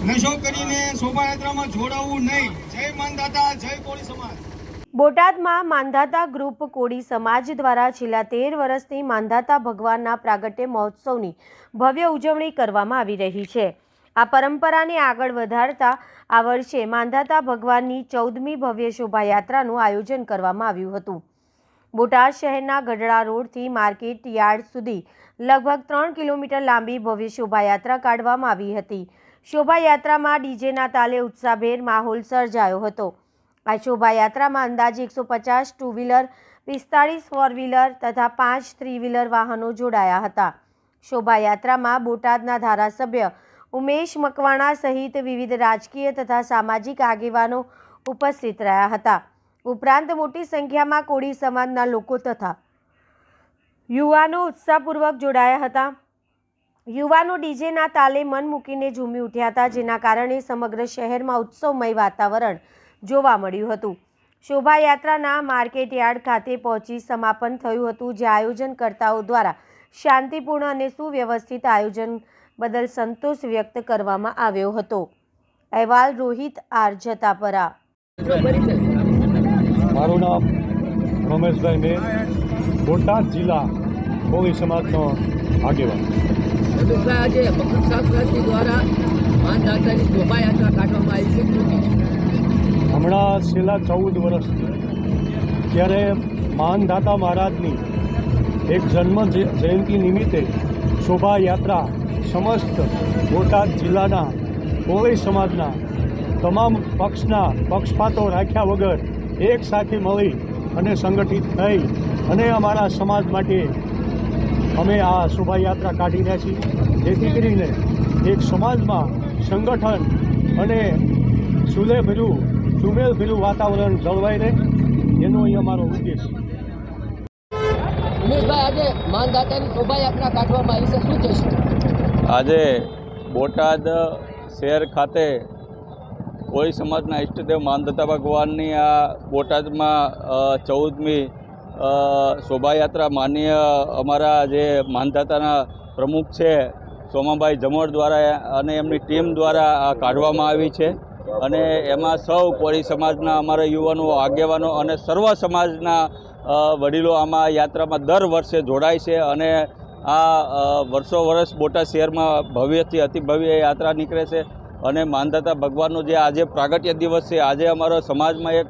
નશો કરીને શોભાયાત્રામાં જોડાવું નહીં। જય માનધાતા, જય કોળી સમાજ। બોટાદમાં માંધાતા ગ્રુપ કોળી સમાજ દ્વારા છેલ્લા 13 વર્ષથી માંધાતા ભગવાનના પ્રાગટ્ય મહોત્સવની ભવ્ય ઉજવણી કરવામાં આવી રહી છે। આ પરંપરાને આગળ વધારતા આ વર્ષે માંધાતા ભગવાનની 14મી ભવ્ય શોભાયાત્રાનું આયોજન કરવામાં આવ્યું હતું। બોટાદ શહેરના ગઢડા રોડથી માર્કેટ યાર્ડ સુધી લગભગ 3 કિલોમીટર લાંબી ભવ્ય શોભાયાત્રા કાઢવામાં આવી હતી। શોભાયાત્રામાં ડીજેના તાલે ઉત્સાહભેર માહોલ સર્જાયો હતો। આ શોભાયાત્રામાં અંદાજે 150 ટુ વ્હીલર, 45 ફોર વ્હીલર તથા 5 3 વ્હીલર વાહનો જોડાયા હતા। શોભાયાત્રામાં બોટાદના ધારાસભ્ય ઉમેશ મકવાણા સહિત વિવિધ રાજકીય તથા સામાજિક આગેવાનો ઉપસ્થિત રહ્યા હતા। ઉપરાંત મોટી સંખ્યામાં કોળી સમાજના લોકો તથા યુવાનો ઉત્સાહપૂર્વક જોડાયા હતા। યુવાનો ડીજેના તાલે મન મૂકીને ઝૂમી ઉઠ્યા હતા, જેના કારણે સમગ્ર શહેરમાં ઉત્સવમય વાતાવરણ જોવા મળ્યું હતું। શોભાયાત્રાના માર્કેટ યાર્ડ ખાતે પહોંચી સમાપન થયું હતું, જે આયોજનકર્તાઓ દ્વારા શાંતિપૂર્ણ અને સુવ્યવસ્થિત આયોજન બદલ સંતોષ વ્યક્ત કરવામાં આવ્યો હતો। અહેવાલ રોહિત આર જતાપરા। મારું નામ રમેશભાઈ મેર, બોટાદ જિલ્લા કોળી સમાજનો આગેવાન। આજે મકર સંક્રાંતિ દ્વારા માનધાતાની શોભાયાત્રા કાઢવામાં આવી છે। હમણાં છેલ્લા 14 વર્ષથી જ્યારે માનધાતા મહારાજની એક જન્મ જયંતિ નિમિત્તે શોભાયાત્રા સમસ્ત બોટાદ જિલ્લાના કોળી સમાજના તમામ પક્ષપાતો રાખ્યા વગર એક સાથે મળી અને સંગઠિત થઈ અને અમારા સમાજ માટે અમે આ શોભાયાત્રા કાઢી રહ્યા છીએ, જેથી કરીને એક સમાજમાં સંગઠન અને સુમેળભર્યું વાતાવરણ જળવાઈ રહે, એનો અહીં અમારો ઉદ્દેશ છે। ઉમેશભાઈ, આજે માનધાતાની શોભાયાત્રા કાઢવામાં આવી છે, શું કહેશો? આજે બોટાદ શહેર ખાતે કોળી સમાજના ઈષ્ટદેવ માનધાતા ભગવાનની આ બોટાદમાં 14મી શોભાયાત્રા માનનીય અમારા જે માનધાતાના પ્રમુખ છે સોમાભાઈ જમોર દ્વારા અને એમની ટીમ દ્વારા આ કાઢવામાં આવી છે। અને એમાં સૌ કોળી સમાજના અમારા યુવાનો, આગેવાનો અને સર્વ સમાજના વડીલો આમાં યાત્રામાં દર વર્ષે જોડાય છે અને આ વર્ષો વર્ષ બોટાદ શહેરમાં ભવ્યથી અતિ ભવ્ય યાત્રા નીકળે છે। અને માનધાતા ભગવાનનો જે આજે પ્રાગટ્ય દિવસ છે, આજે અમારો સમાજમાં એક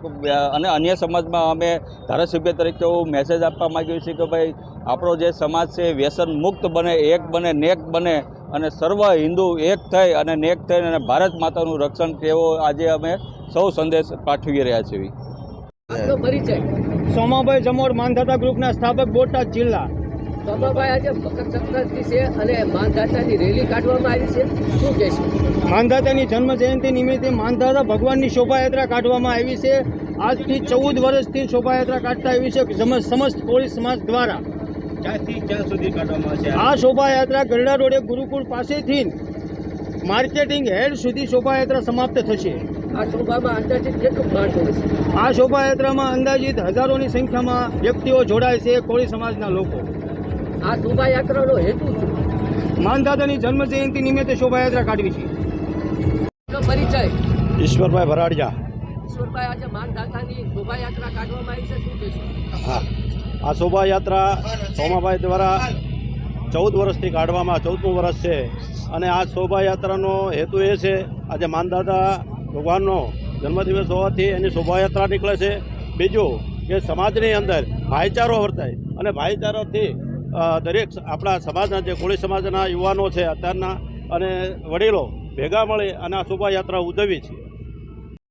અને અન્ય સમાજમાં અમે ધારાસભ્ય તરીકે એવું મેસેજ આપવા માગીએ છીએ કે ભાઈ આપણો જે સમાજ છે વ્યસન મુક્ત બને, એક બને, નેક બને અને સર્વ હિન્દુ એક થઈ અને નેક થઈને અને ભારત માતાનું રક્ષણ તેવો આજે અમે સૌ સંદેશ પાઠવી રહ્યા છીએ। આપનો પરિચય? સોમાભાઈ જમોર, માનધાતા ગ્રુપના સ્થાપક, બોટાદ જિલ્લા। સોમાભાઈ, આજે મકર સંક્રાંતિ છે અને માનધાતાની રેલી કાઢવામાં આવી છે, શું કહેશો? માનધાતાની જન્મ જયંતિ નિમિત્તે માનધાતા ભગવાનની શોભાયાત્રા કાઢવામાં આવી છે। આજથી 14 વર્ષથી શોભાયાત્રા કાઢતા આવી છે સમસ્ત કોળી સમાજ દ્વારા। ક્યાંથી ક્યાં સુધી કાઢવામાં આવશે? આ શોભાયાત્રા ગરડા રોડે ગુરુકુળ પાસેથી માર્કેટિંગ હેડ સુધી શોભાયાત્રા સમાપ્ત થશે। આ શોભામાં અંદાજિત કેટલું માણસો હશે? આ શોભાયાત્રામાં અંદાજિત હજારોની સંખ્યામાં વ્યક્તિઓ જોડાય છે, કોળી સમાજના લોકો। આ શોભાયાત્રાનો હેતુ શું? માનધાતાની જન્મ જયંતિ નિમિત્તે શોભાયાત્રા કાઢવી છે। આપનો પરિચય? ઈશ્વરભાઈ ભરાડિયા। ઈશ્વરભાઈ, આજે માનધાતાની શોભાયાત્રા કાઢવામાં આવી છે, શું કહેશો? હા, આ શોભાયાત્રા સોમાભાઈ દ્વારા 14 વર્ષથી કાઢવામાં 14મું વર્ષ છે અને આ શોભાયાત્રાનો હેતુ એ છે, આજે માનધાતા ભગવાનનો જન્મદિવસ હોવાથી એની શોભાયાત્રા નીકળે છે। બીજું કે સમાજની અંદર ભાઈચારો વર્તાય અને ભાઈચારાથી દરેક આપણા સમાજના જે કોળી સમાજના યુવાનો છે અત્યારના અને વડીલો ભેગા મળી અને આ શોભાયાત્રા ઉજવી છે।